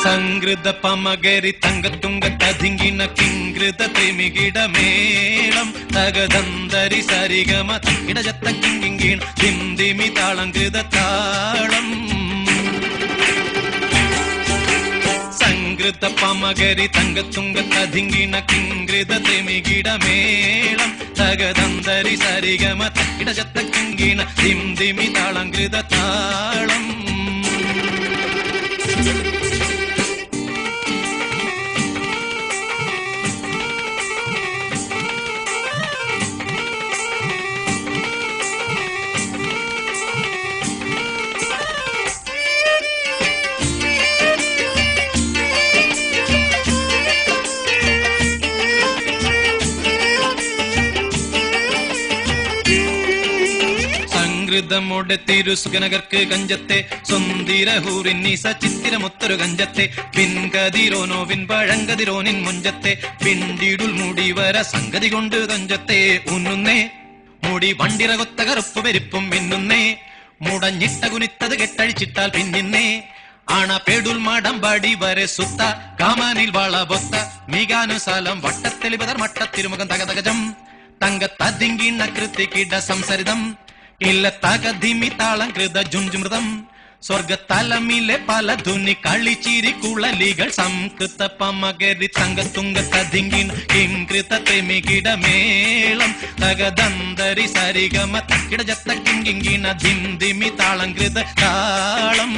സംഗൃത പമകരി തങ്കത്തുങ്ക തതിങ്കിണ കിങ്കൃത ത്രിമികിട മേളം തകതന്തരി സരിഗമ ഇടജത്ത കിങ്കിണ ഹിന്ദിമി താളം കൃത താളം സംഗൃത പമകരി തങ്കത്തുങ്ക തതിങ്കിണ കിങ്കൃത ത്രിമികിട മേളം തകതന്തരി സരിഗമ ഇടജത്ത കിങ്കിണ ഹിന്ദിമി താളം കൃത താളം ോടെ തിരുസുഗനകർക്ക് കഞ്ചത്തെ സ്വന്തിരഹൂറിന്നീസ ചിത്തിരമൊത്തൊരു കഞ്ചത്തെ പിൻകതിരോനോ പിൻപഴങ്കതിരോനിൻ മുഞ്ചത്തെ പിണ്ടിടുൽ മുടിവര സംഗതി കൊണ്ട് തഞ്ചത്തെ ഉന്നുന്നേ മുടി വണ്ടിറകൊത്ത കറുപ്പ് പെരുപ്പും മിന്നുന്നേ മുടഞ്ഞിട്ട കുനിത്തത് കെട്ടഴിച്ചിട്ടാൽ പിന്നിന്നേ ആണ പേടുൽ മാടമ്പാടി വരെ സുത്ത കാമാനിൽ വളബൊത്ത മികാനുസാലം വട്ടത്തെളിപതർ മട്ടത്തിരുമുഖം തകതകജം തങ്കത്തതിങ്കിണ കൃത്തിക്കിട സംസരിതം ഇല്ല തകധിമി താളം കൃത ജുംജുമൃതം സ്വർഗത്തലമിലെ പല ധുനി കളിച്ചിരി കുളലികൾ സംകൃത പമകരി തങ്കത്തുങ്ക തതിങ്കിണ കിംകൃത തെമികിട മേളം തകദന്തരി സരിഗമ തക്കിട ജത്ത കിങ്കിങ്കിണ ധിന്ദിമി താളം കൃത താളം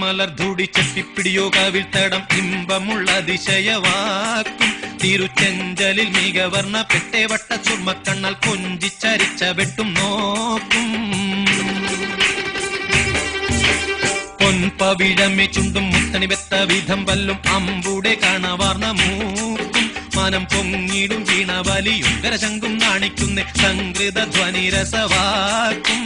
മലർധൂടി ചെട്ടിപ്പിടിയോ കാവിൽ തടം ഇമ്പമുള്ള അതിശയവാക്കും തിരുച്ചെഞ്ചലിൽ മികവർണ്ണ പെട്ടേ വട്ട ചുർമ്മക്കണ്ണാൽ കൊഞ്ചിച്ചരിച്ച വെട്ടും നോക്കും പൊൻപവിഴമേ ചുണ്ടും മുത്തണി വെത്ത വിധം വല്ലും അമ്പൂടെ കാണവാർന്ന മൂക്കും മാനം പൊങ്ങിടും വീണ വലിയും കരശങ്കും നാണിക്കുന്നേ സംഗൃത ധ്വനിരസവാക്കും